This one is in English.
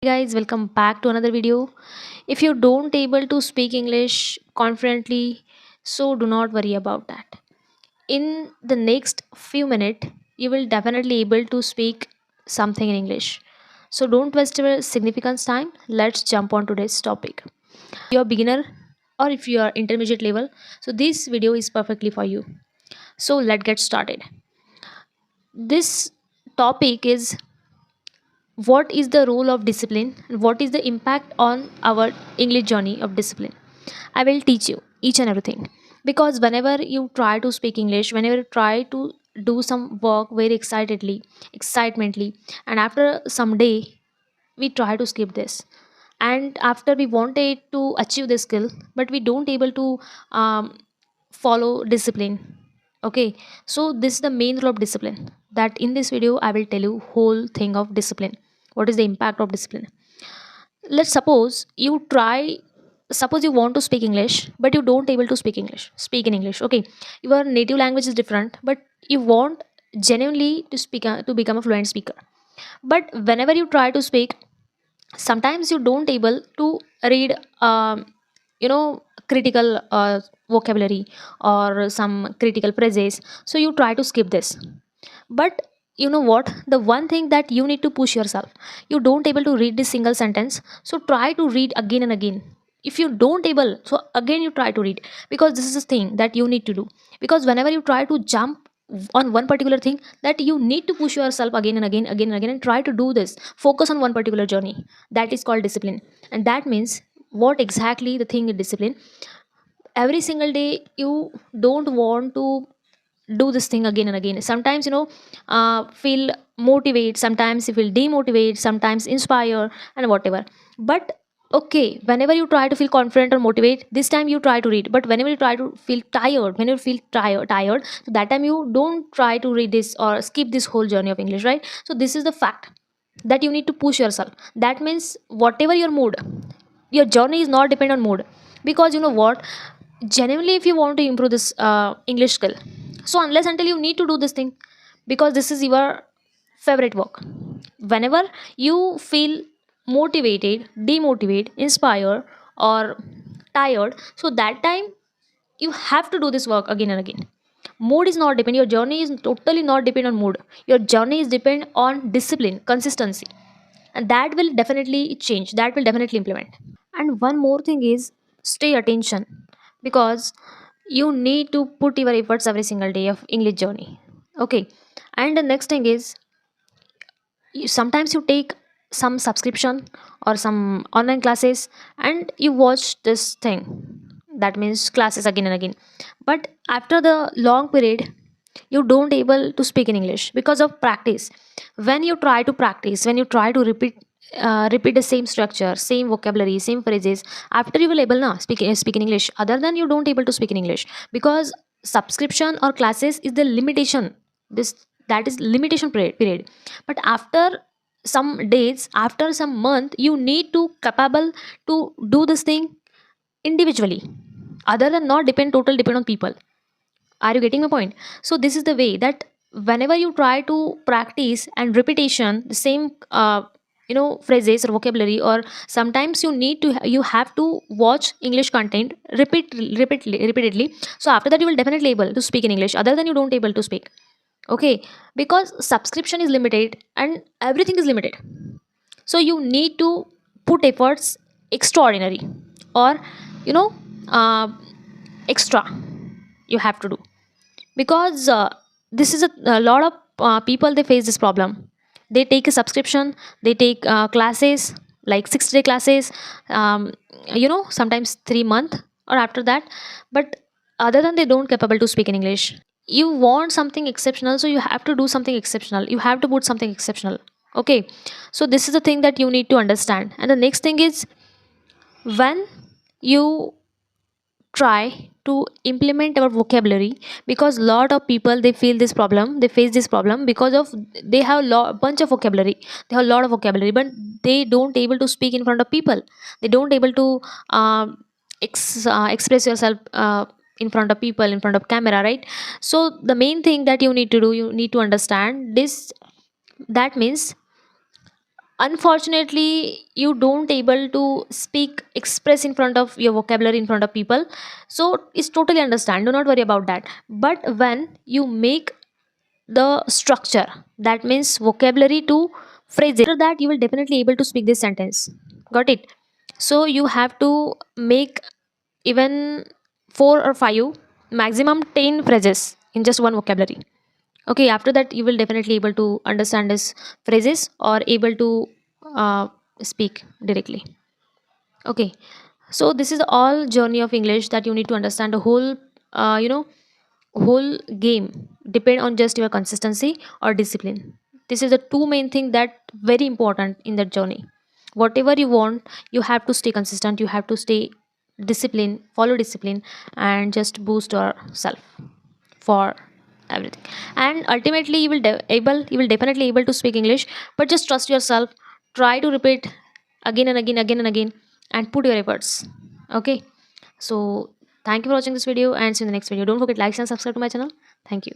Hey guys, welcome back to another video. If you don't able to speak English confidently, so do not worry about that. In the next few minutes, you will definitely able to speak something in English. So don't waste your significant time. Let's jump on today's topic. You're a beginner or if you are intermediate level, so this video is perfectly for you. So let's get started. This topic is what is the role of discipline and what is the impact on our English journey of discipline. I will teach you each and everything, because whenever you try to speak English, whenever you try to do some work very excitemently, and after some day we try to skip this, and after we wanted to achieve this skill but we don't able to um, follow discipline. Okay, so this is the main role of discipline, that in this video I will tell you whole thing of discipline. What is the impact of discipline? Let's suppose you want to speak English but you don't able to speak in English. Okay, your native language is different but you want genuinely to speak to become a fluent speaker. But whenever you try to speak, sometimes you don't able to read critical vocabulary or some critical phrases, so you try to skip this. But you know what, the one thing that you need to push yourself, you don't able to read this single sentence, so try to read again and again. If you don't able, so again you try to read, because this is the thing that you need to do. Because whenever you try to jump on one particular thing, that you need to push yourself again and again and try to do this, focus on one particular journey. That is called discipline. And that means what exactly the thing is discipline. Every single day you don't want to do this thing again and again. Sometimes feel motivate, sometimes you feel demotivate, sometimes inspire and whatever. But okay, whenever you try to feel confident or motivate, this time you try to read. But whenever you try to feel tired, when you feel tired, so that time you don't try to read this or skip this whole journey of English, right? So this is the fact that you need to push yourself. That means whatever your mood, your journey is not depend on mood. Because you know what, genuinely if you want to improve this English skill, so unless until you need to do this thing, because this is your favorite work. Whenever you feel motivated, demotivated, inspired or tired, so that time you have to do this work again and again. Mood is not depend, your journey is totally not depend on mood. Your journey is depend on discipline, consistency, and that will definitely change, that will definitely implement. And one more thing is stay attention, because you need to put your efforts every single day of English journey. Okay, and the next thing is sometimes you take some subscription or some online classes and you watch this thing, that means classes again and again. But after the long period you don't able to speak in English because of practice. When you try to practice, when you try to repeat the same structure, same vocabulary, same phrases, after you will able now speak in English. Other than you don't able to speak in English, because subscription or classes is the limitation. This, that is limitation period. But after some days, after some month, you need to capable to do this thing individually, other than not depend on people. Are you getting my point? So this is the way that whenever you try to practice and repetition the same phrases or vocabulary, or sometimes you need to you have to watch English content repeatedly. So after that you will definitely able to speak in English, other than you don't able to speak. Okay, because subscription is limited and everything is limited, so you need to put efforts extraordinary, or you know uh, extra you have to do. Because this is a lot of people, they face this problem. They take a subscription, they take classes like 6 day classes, sometimes 3 month or after that. But other than they don't capable to speak in English, you want something exceptional, so you have to do something exceptional, you have to put something exceptional. Okay, so this is the thing that you need to understand. And the next thing is, when you try to implement our vocabulary, because lot of people they feel this problem, they face this problem because of they have bunch of vocabulary, they have a lot of vocabulary, but they don't able to speak in front of people. They don't able to express yourself in front of people, in front of camera, right? So the main thing that you need to do, you need to understand this. That means Unfortunately you don't able to speak express in front of your vocabulary in front of people, so it's totally understand, do not worry about that. But when you make the structure, that means vocabulary to phrases, after that you will definitely able to speak this sentence. Got it? So you have to make even 4 or 5, maximum 10 phrases in just one vocabulary. Okay, after that you will definitely able to understand this phrases or able to uh, speak directly. Okay, so this is all journey of English that you need to understand. The whole whole game depend on just your consistency or discipline. This is the two main thing that very important in that journey. Whatever you want, you have to stay consistent, you have to stay discipline, follow discipline, and just boost yourself for everything. And ultimately you will definitely able to speak English. But just trust yourself, try to repeat again and again, again and again, and put your efforts. Okay, so thank you for watching this video, and see you in the next video. Don't forget like and subscribe to my channel. Thank you.